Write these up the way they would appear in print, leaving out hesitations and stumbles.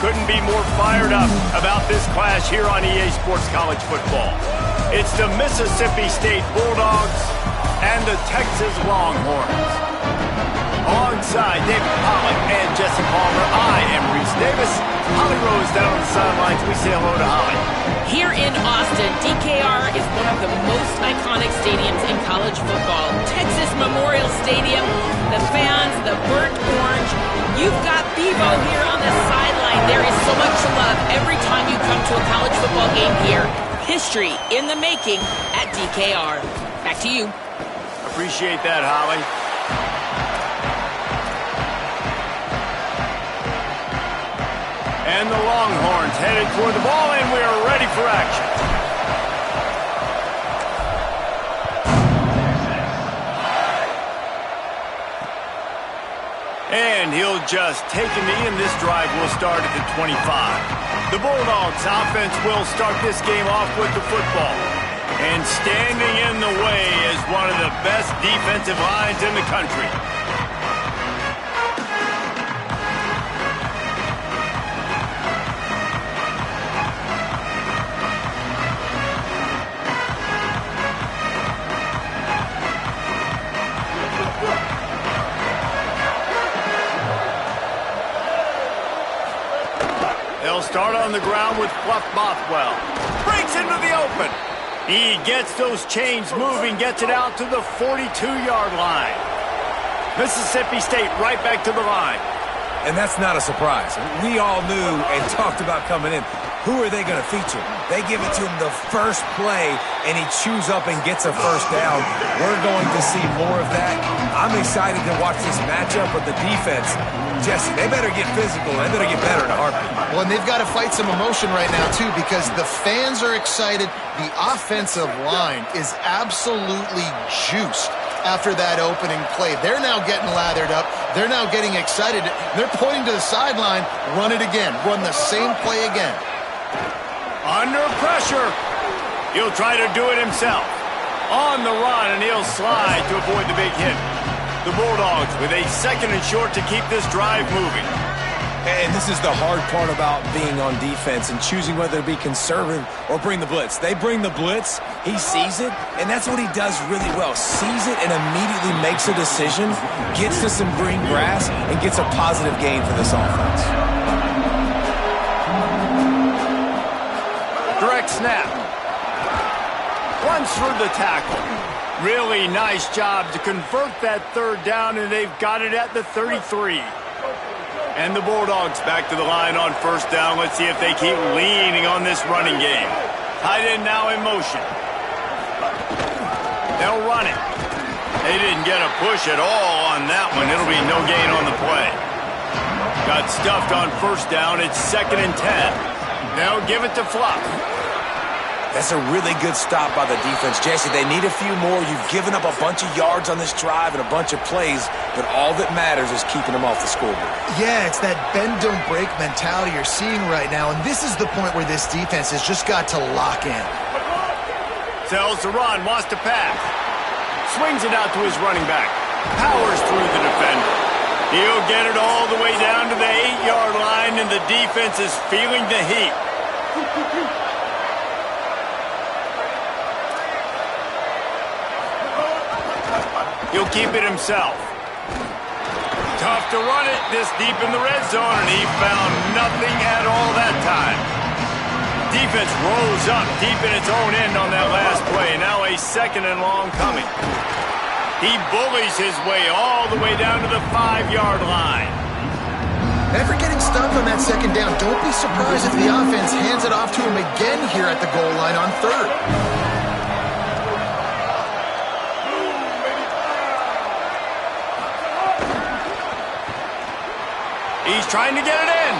couldn't be more fired up about this clash here on EA Sports College Football. It's the Mississippi State Bulldogs and the Texas Longhorns. Alongside David Pollack and Jesse Palmer, I am Reese Davis. Holly Rose down on the sidelines. We say hello to Holly. Here in Austin, DKR is one of the most iconic stadiums in college football. Texas Memorial Stadium, the fans, the burnt orange. You've got Bevo here on the sideline. There is so much love every time you come to a college football game here. History in the making at DKR. Back to you. Appreciate that, Holly. And the Longhorns headed toward the ball, and we are ready for action. And he'll just take a knee, and this drive will start at the 25. The Bulldogs offense will start this game off with the football. And standing in the way is one of the best defensive lines in the country. They'll start on the ground with Fluff Bothwell. Breaks into the open. He gets those chains moving, gets it out to the 42-yard line. Mississippi State right back to the line. And that's not a surprise. We all knew and talked about coming in. Who are they going to feature? They give it to him the first play, and he chews up and gets a first down. We're going to see more of that. I'm excited to watch this matchup with the defense. Jesse, they better get physical. They better get better in a heartbeat. Well, and they've got to fight some emotion right now, too, because the fans are excited. The offensive line is absolutely juiced after that opening play. They're now getting lathered up. They're now getting excited. They're pointing to the sideline. Run it again. Run the same play again. Under pressure. He'll try to do it himself. On the run, and he'll slide to avoid the big hit. The Bulldogs with a second and short to keep this drive moving. And this is the hard part about being on defense and choosing whether to be conservative or bring the blitz. They bring the blitz, he sees it, and that's what he does really well. Sees it and immediately makes a decision, gets to some green grass, and gets a positive gain for this offense. Direct snap. Runs through the tackle. Really nice job to convert that third down, and they've got it at the 33. And the Bulldogs back to the line on first down. Let's see if they keep leaning on this running game. Tight end now in motion. They'll run it. They didn't get a push at all on that one. It'll be no gain on the play. Got stuffed on first down. It's 2nd and 10. They'll give it to Fluff. That's a really good stop by the defense. Jesse, they need a few more. You've given up a bunch of yards on this drive and a bunch of plays, but all that matters is keeping them off the scoreboard. Yeah, it's that bend-don't-break mentality you're seeing right now, and this is the point where this defense has just got to lock in. Tells to run, wants to pass. Swings it out to his running back. Powers through the defender. He'll get it all the way down to the 8-yard line, and the defense is feeling the heat. He'll keep it himself. Tough to run it this deep in the red zone, and he found nothing at all that time. Defense rose up deep in its own end on that last play. Now a 2nd and long coming. He bullies his way all the way down to the 5-yard line. After getting stumped on that 2nd down, don't be surprised if the offense hands it off to him again here at the goal line on 3rd. He's trying to get it in,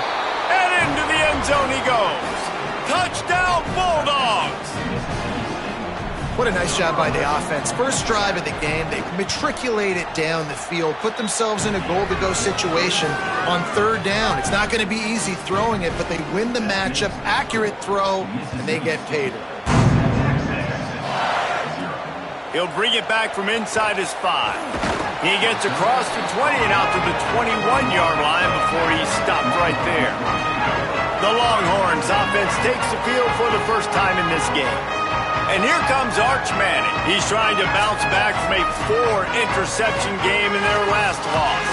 and into the end zone he goes. Touchdown, Bulldogs! What a nice job by the offense. First drive of the game, they matriculate it down the field, put themselves in a goal-to-go situation on 3rd down. It's not going to be easy throwing it, but they win the matchup, accurate throw, and they get paid. He'll bring it back from inside his 5. He gets across the 20 and out to the 21-yard line before he's stopped right there. The Longhorns offense takes the field for the first time in this game. And here comes Arch Manning. He's trying to bounce back from a 4-interception game in their last loss.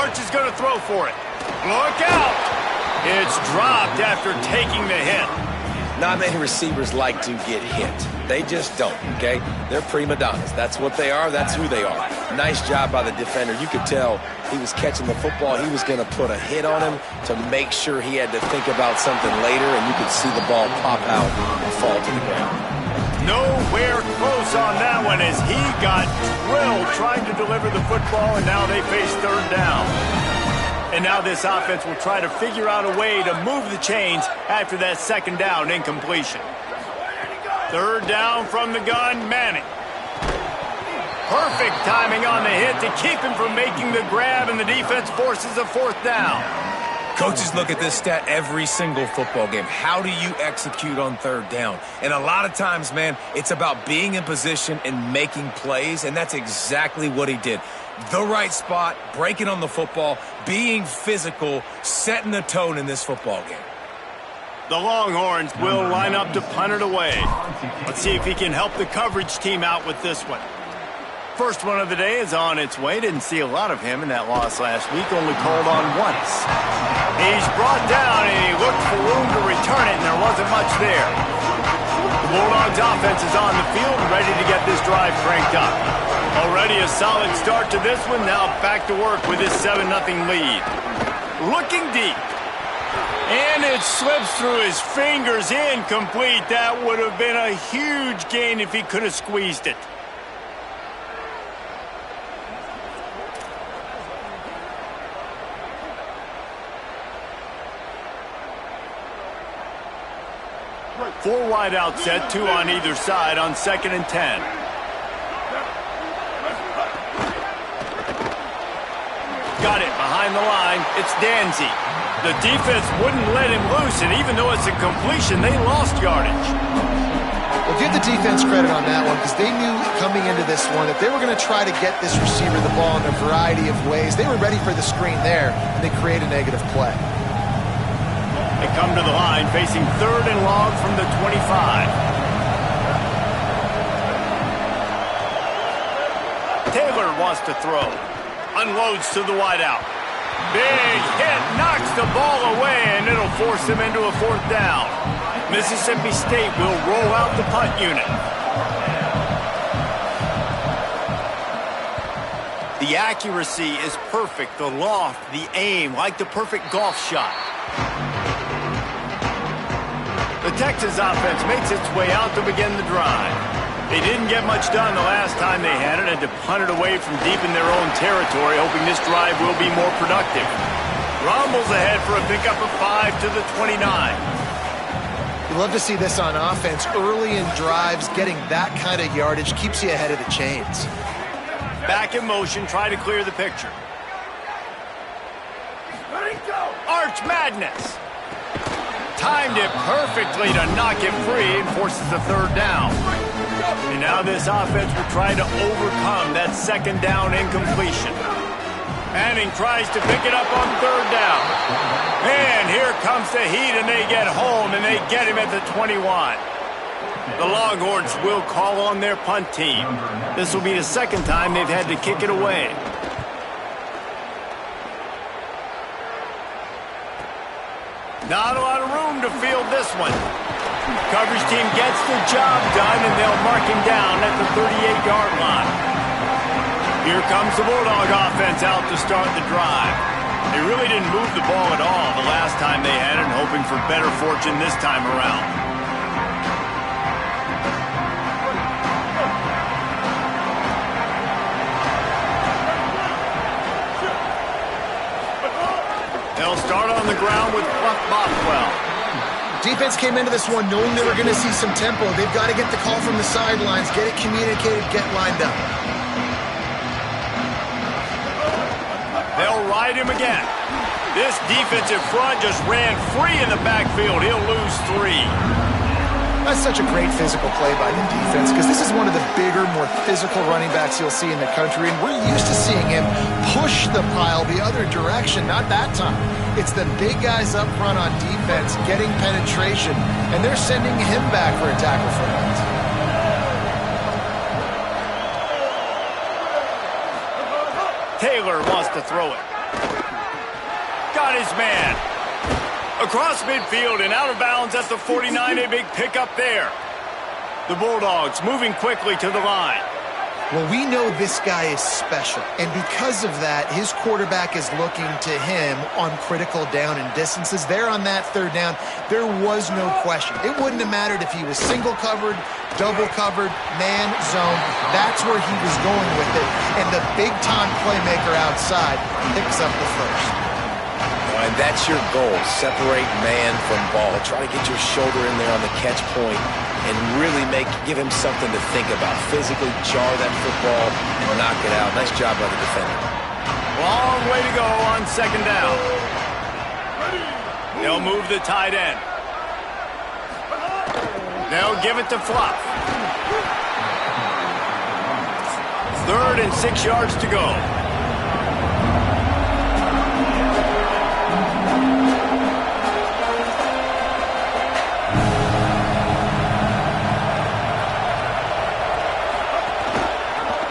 Arch is going to throw for it. Look out! It's dropped after taking the hit. Not many receivers like to get hit. They just don't, okay? They're prima donnas. That's what they are. That's who they are. Nice job by the defender. You could tell he was catching the football. He was going to put a hit on him to make sure he had to think about something later, and you could see the ball pop out and fall to the ground. Nowhere close on that one as he got drilled trying to deliver the football, and now they face third down. And now this offense will try to figure out a way to move the chains after that second down incompletion. Third down from the gun, Manning. Perfect timing on the hit to keep him from making the grab, and the defense forces a fourth down. Coaches look at this stat every single football game. How do you execute on third down? And a lot of times, man, it's about being in position and making plays, and that's exactly what he did. The right spot, breaking on the football, being physical, setting the tone in this football game. The Longhorns will line up to punt it away. Let's see if he can help the coverage team out with this one. First one of the day is on its way. Didn't see a lot of him in that loss last week, only called on once. He's brought down, and he looked for room to return it, and there wasn't much there. The Bulldogs offense is on the field and ready to get this drive cranked up. Already a solid start to this one. Now back to work with this 7-0 lead. Looking deep. And it slips through his fingers, incomplete. That would have been a huge gain if he could have squeezed it. Four wide out set, two on either side on 2nd and 10. Got it behind the line. It's Danzy. The defense wouldn't let him loose, and even though it's a completion, they lost yardage. Well, give the defense credit on that one because they knew coming into this one that they were going to try to get this receiver the ball in a variety of ways. They were ready for the screen there, and they create a negative play. They come to the line facing 3rd and long from the 25. Taylor wants to throw. Unloads to the wideout. Big hit, knocks the ball away, and it'll force him into a fourth down. Mississippi State will roll out the punt unit. The accuracy is perfect. The loft, the aim, like the perfect golf shot. The Texas offense makes its way out to begin the drive. They didn't get much done the last time they had it and to punt it away from deep in their own territory, hoping this drive will be more productive. Rumbles ahead for a pickup of 5 to the 29. You love to see this on offense. Early in drives, getting that kind of yardage keeps you ahead of the chains. Back in motion, try to clear the picture. Arch Madness. Timed it perfectly to knock it free and forces the third down. And now this offense will try to overcome that second down incompletion. Manning tries to pick it up on third down. And here comes the heat, and they get home, and they get him at the 21. The Longhorns will call on their punt team. This will be the second time they've had to kick it away. Not a lot of room to field this one. Coverage team gets the job done, and they'll mark him down at the 38-yard line. Here comes the Bulldog offense out to start the drive. They really didn't move the ball at all the last time they had it, hoping for better fortune this time around. They'll start on the ground with Buck Bothwell. Defense came into this one knowing they were going to see some tempo. They've got to get the call from the sidelines, get it communicated, get lined up. They'll ride him again. This defensive front just ran free in the backfield. He'll lose 3. That's such a great physical play by the defense because this is one of the bigger, more physical running backs you'll see in the country, and we're used to seeing him push the pile the other direction. Not that time. It's the big guys up front on defense getting penetration, and they're sending him back for a tackle for loss. Taylor wants to throw it. Got his man. Across midfield and out of bounds at the 49, a big pickup there. The Bulldogs moving quickly to the line. Well, we know this guy is special, and because of that, his quarterback is looking to him on critical down and distances. There on that third down, there was no question. It wouldn't have mattered if he was single covered, double covered, man, zone. That's where he was going with it, and the big-time playmaker outside picks up the first. And that's your goal. Separate man from ball. Try to get your shoulder in there on the catch point and really give him something to think about. Physically jar that football and knock it out. Nice job by the defender. Long way to go on second down. They'll move the tight end. They'll give it to Fluff. 3rd and 6 yards to go.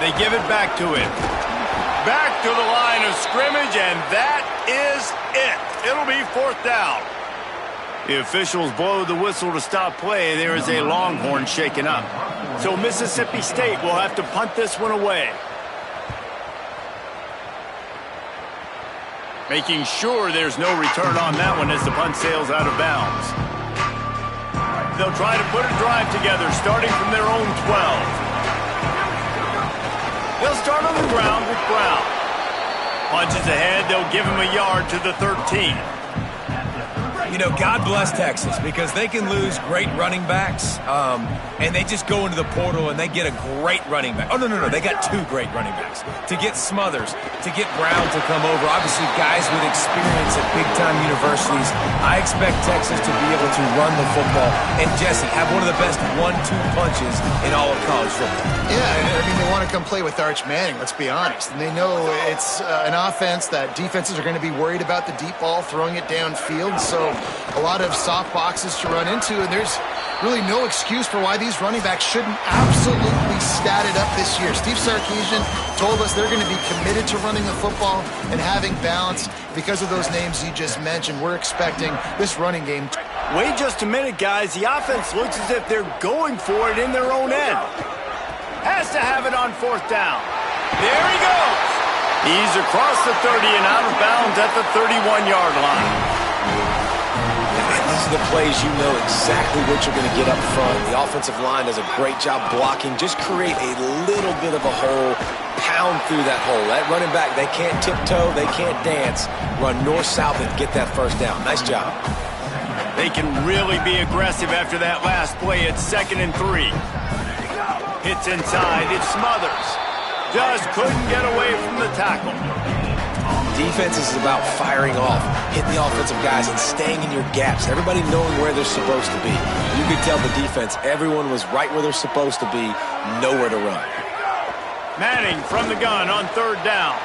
They give it back to him. Back to the line of scrimmage, and that is it. It'll be 4th down. The officials blow the whistle to stop play. There is a Longhorn shaken up. So Mississippi State will have to punt this one away. Making sure there's no return on that one as the punt sails out of bounds. They'll try to put a drive together starting from their own 12. They'll start on the ground with Brown. Punches ahead, they'll give him a yard to the 13. You know, God bless Texas because they can lose great running backs, and they just go into the portal and they get a great running back. Oh, no, they got 2 great running backs. To get Smothers, to get Brown to come over, obviously guys with experience at big-time universities. I expect Texas to be able to run the football and, Jesse, have one of the best 1-2 punches in all of college football. Yeah, I mean, they want to come play with Arch Manning, let's be honest. And they know it's an offense that defenses are going to be worried about the deep ball, throwing it downfield. So a lot of soft boxes to run into, and there's really no excuse for why these running backs shouldn't absolutely stat it up this year. Steve Sarkisian told us they're going to be committed to running the football and having balance. Because of those names you just mentioned, we're expecting this running game. Wait just a minute, guys. The offense looks as if they're going for it in their own end. Has to have it on 4th down. There he goes. He's across the 30 and out of bounds at the 31-yard line. These are the plays you know exactly what you're going to get up front. The offensive line does a great job blocking. Just create a little bit of a hole, pound through that hole. That running back, they can't tiptoe, they can't dance. Run north-south and get that first down. Nice job. They can really be aggressive after that last play. It's 2nd and 3. Hits inside. It's Smothers. Just couldn't get away from the tackle. Defense is about firing off, hitting the offensive guys, and staying in your gaps. Everybody knowing where they're supposed to be. You could tell the defense, everyone was right where they're supposed to be, nowhere to run. Manning from the gun on 3rd down.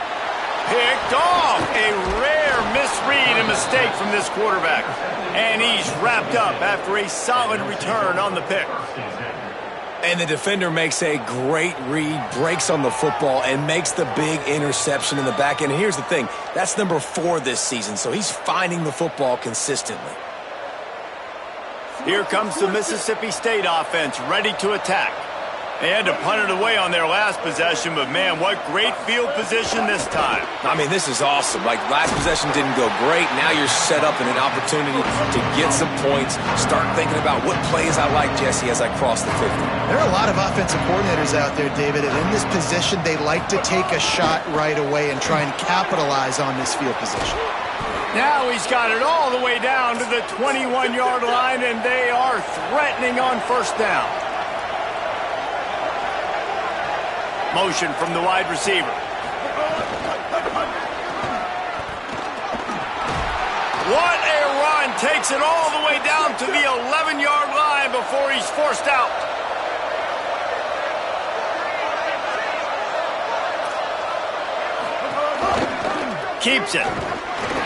Picked off. A rare misread and mistake from this quarterback. And he's wrapped up after a solid return on the pick. And the defender makes a great read, breaks on the football, and makes the big interception in the back end. And here's the thing, that's number 4 this season, so he's finding the football consistently. Here comes the Mississippi State offense, ready to attack. They had to punt it away on their last possession, but man, what great field position this time. I mean, this is awesome. Like, last possession didn't go great. Now you're set up in an opportunity to get some points. Start thinking about what plays I like, Jesse, as I cross the 50. There are a lot of offensive coordinators out there, David, and in this position, they like to take a shot right away and try and capitalize on this field position. Now he's got it all the way down to the 21-yard line, and they are threatening on 1st down. Motion from the wide receiver. What a run takes it all the way down to the 11-yard line before he's forced out. Keeps it.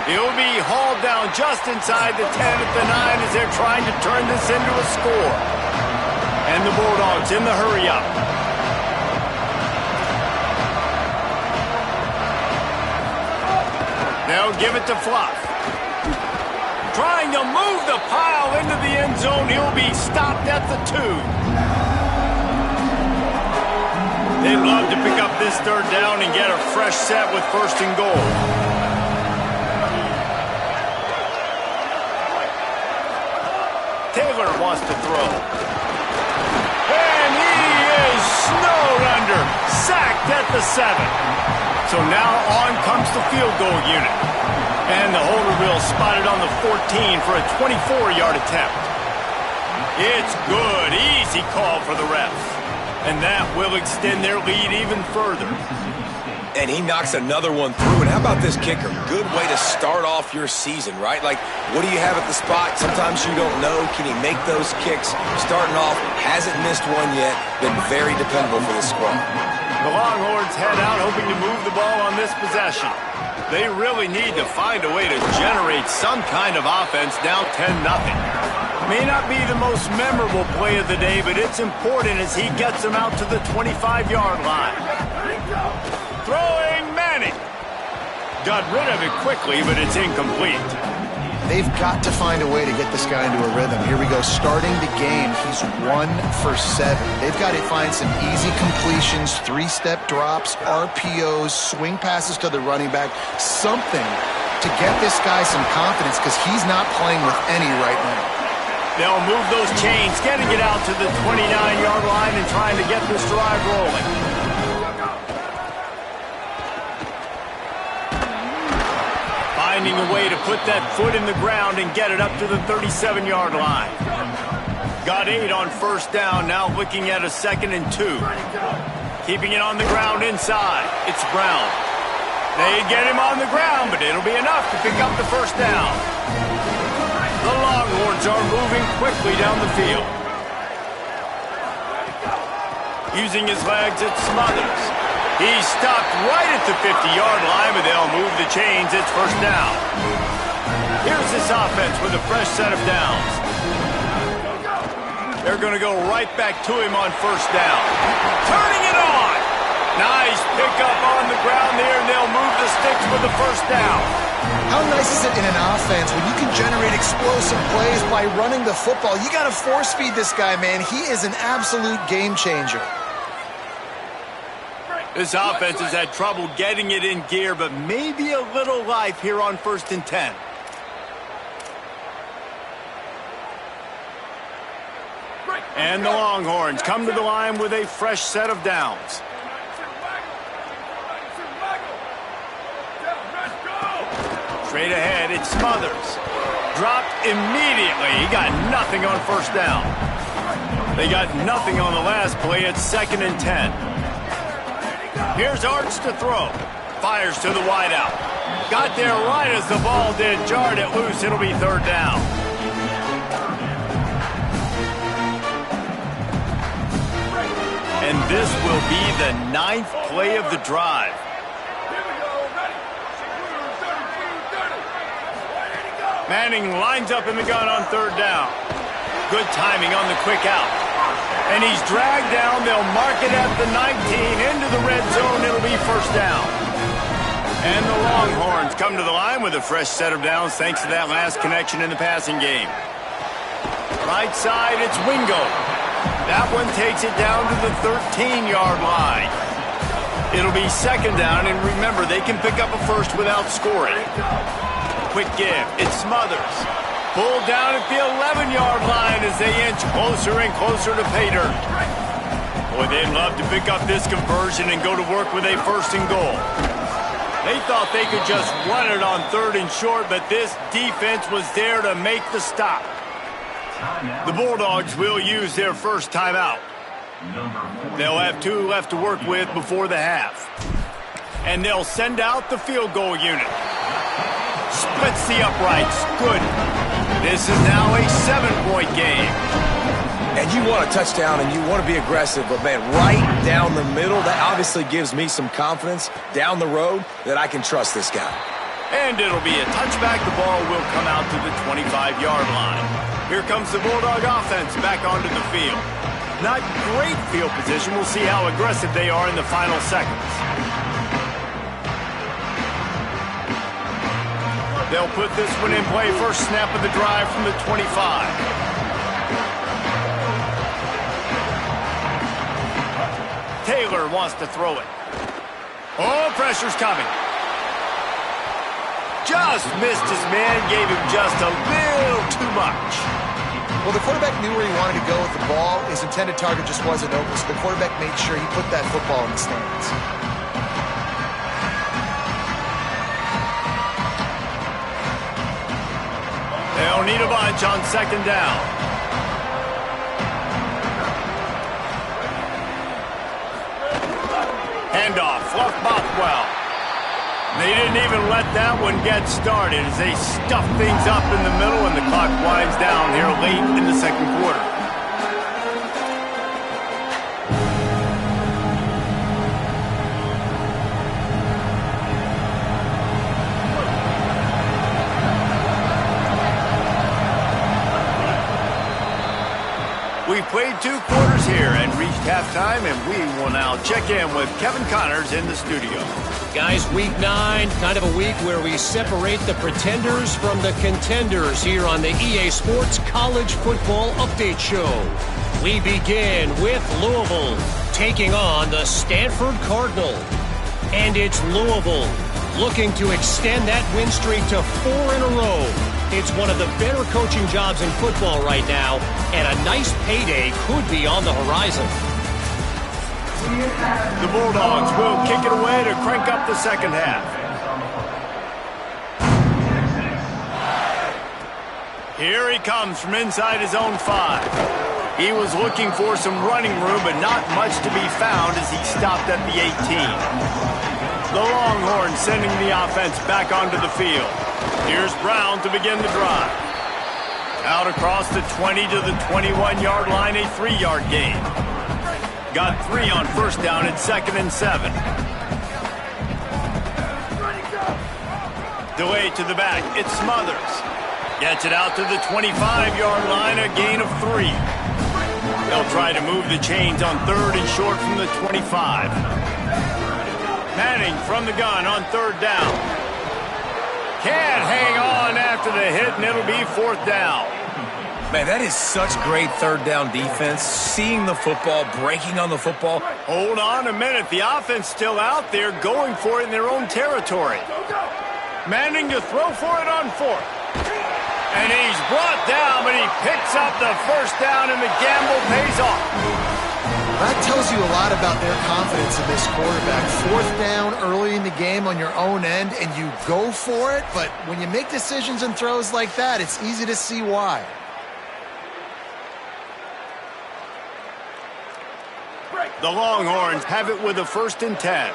He'll be hauled down just inside the 10 at the 9 as they're trying to turn this into a score. And the Bulldogs in the hurry-up. They'll give it to Fluff. Trying to move the pile into the end zone. He'll be stopped at the 2. They'd love to pick up this third down and get a fresh set with 1st and goal. Taylor wants to throw. And he is snowed under. Sacked at the 7. So now on comes the field goal unit. And the holder will spot it on the 14 for a 24-yard attempt. It's good. Easy call for the refs. And that will extend their lead even further. And he knocks another one through. And how about this kicker? Good way to start off your season, right? Like, what do you have at the spot? Sometimes you don't know. Can he make those kicks? Starting off, hasn't missed one yet. Been very dependable for this squad. The Longhorns head out hoping to move the ball on this possession. They really need to find a way to generate some kind of offense down 10-0. May not be the most memorable play of the day, but it's important as he gets them out to the 25-yard line. Throwing Manning. Got rid of it quickly, but it's incomplete. They've got to find a way to get this guy into a rhythm. Here we go. Starting the game, he's 1 for 7. They've got to find some easy completions, 3-step drops, RPOs, swing passes to the running back, something to get this guy some confidence because he's not playing with any right now. They'll move those chains, getting it out to the 29-yard line and trying to get this drive rolling. Finding a way to put that foot in the ground and get it up to the 37-yard line. Got 8 on 1st down, now looking at a 2nd and 2. Keeping it on the ground inside. It's Brown. They get him on the ground, but it'll be enough to pick up the 1st down. The Longhorns are moving quickly down the field. Using his legs, it's Smothers. He's stopped right at the 50-yard line, but they'll move the chains. It's 1st down. Here's this offense with a fresh set of downs. They're going to go right back to him on 1st down. Turning it on. Nice pickup on the ground there, and they'll move the sticks with the 1st down. How nice is it in an offense when you can generate explosive plays by running the football? You got to force feed this guy, man. He is an absolute game changer. This offense has had trouble getting it in gear, but maybe a little life here on 1st and 10. And the Longhorns come to the line with a fresh set of downs. Straight ahead, it's Smothers. Dropped immediately. He got nothing on 1st down. They got nothing on the last play. It's 2nd and 10. Here's Arts to throw. Fires to the wideout. Got there right as the ball did. Jarred it loose. It'll be 3rd down. And this will be the 9th play of the drive. Manning lines up in the gun on 3rd down. Good timing on the quick out. And he's dragged down. They'll mark it at the 19 into the red zone. It'll be 1st down. And the Longhorns come to the line with a fresh set of downs thanks to that last connection in the passing game. Right side, it's Wingo. That one takes it down to the 13-yard line. It'll be 2nd down, and remember, they can pick up a 1st without scoring. Quick give. It's Smothers. Pulled down at the 11-yard line as they inch closer and closer to pay dirt. Boy, they'd love to pick up this conversion and go to work with a 1st and goal. They thought they could just run it on 3rd and short, but this defense was there to make the stop. The Bulldogs will use their 1st timeout. They'll have 2 left to work with before the half. And they'll send out the field goal unit. Splits the uprights. Good. This is now a 7-point game. And you want a touchdown and you want to be aggressive, but, man, right down the middle, that obviously gives me some confidence down the road that I can trust this guy. And it'll be a touchback. The ball will come out to the 25-yard line. Here comes the Bulldog offense back onto the field. Not great field position. We'll see how aggressive they are in the final seconds. They'll put this one in play. First snap of the drive from the 25. Taylor wants to throw it. Oh, pressure's coming. Just missed his man, gave him just a little too much. Well, the quarterback knew where he wanted to go with the ball. His intended target just wasn't open, so the quarterback made sure he put that football in the stands. They'll need a bunch on second down. Handoff, Fluff Bothwell. They didn't even let that one get started as they stuff things up in the middle and the clock winds down here late in the second quarter. We've played 2 quarters here and reached halftime, and we will now check in with Kevin Connors in the studio. Guys, week 9, kind of a week where we separate the pretenders from the contenders here on the EA Sports College Football Update Show. We begin with Louisville taking on the Stanford Cardinal. And it's Louisville looking to extend that win streak to 4 in a row. It's one of the better coaching jobs in football right now, and a nice payday could be on the horizon. The Bulldogs will kick it away to crank up the second half. Here he comes from inside his own 5. He was looking for some running room, but not much to be found as he stopped at the 18. The Longhorns sending the offense back onto the field. Here's Brown to begin the drive. Out across the 20 to the 21-yard line, a 3-yard gain. Got 3 on first down at 2nd and 7. Delay to the back. It's Smothers. Gets it out to the 25-yard line, a gain of 3. They'll try to move the chains on 3rd and short from the 25. Manning from the gun on 3rd down. Can't hang on after the hit, and it'll be 4th down. Man, that is such great 3rd down defense. Seeing the football, breaking on the football. Hold on a minute. The offense still out there going for it in their own territory. Manning to throw for it on 4th. And he's brought down, but he picks up the first down, and the gamble pays off. That tells you a lot about their confidence in this quarterback. 4th down early in the game on your own end, and you go for it, but when you make decisions and throws like that, it's easy to see why. The Longhorns have it with a 1st and 10.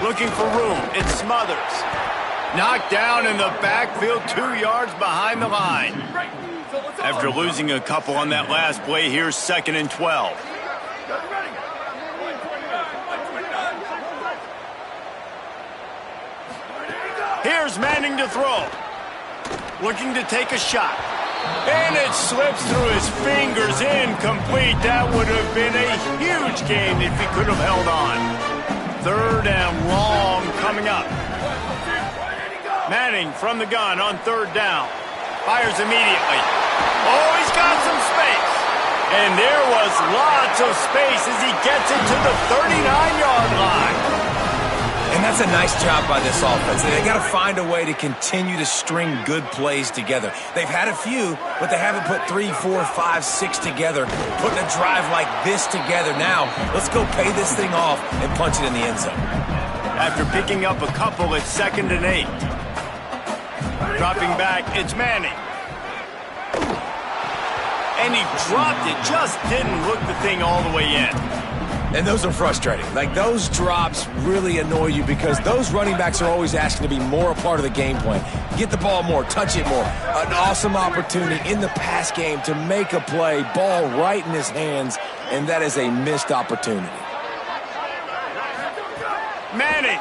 Looking for room. It's Smothers. Knocked down in the backfield, 2 yards behind the line. After losing a couple on that last play, here's 2nd and 12. Here's Manning to throw. Looking to take a shot. And it slips through his fingers, incomplete. That would have been a huge gain if he could have held on. 3rd and long coming up. Manning from the gun on 3rd down. Fires immediately. Oh, he's got some space. And there was lots of space as he gets it to the 39-yard line. And that's a nice job by this offense. They got to find a way to continue to string good plays together. They've had a few, but they haven't put 3, 4, 5, 6 together. Putting a drive like this together now, let's go pay this thing off and punch it in the end zone. After picking up a couple at 2nd and 8. Dropping back, it's Manning. And he dropped it, just didn't hook the thing all the way in. And those are frustrating. Like, those drops really annoy you because those running backs are always asking to be more a part of the game plan. Get the ball more, touch it more. An awesome opportunity in the pass game to make a play, ball right in his hands, and that is a missed opportunity. Manning.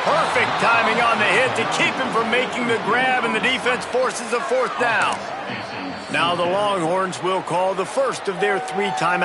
Perfect timing on the hit to keep him from making the grab, and the defense forces a fourth down. Now the Longhorns will call the first of their 3 timeouts.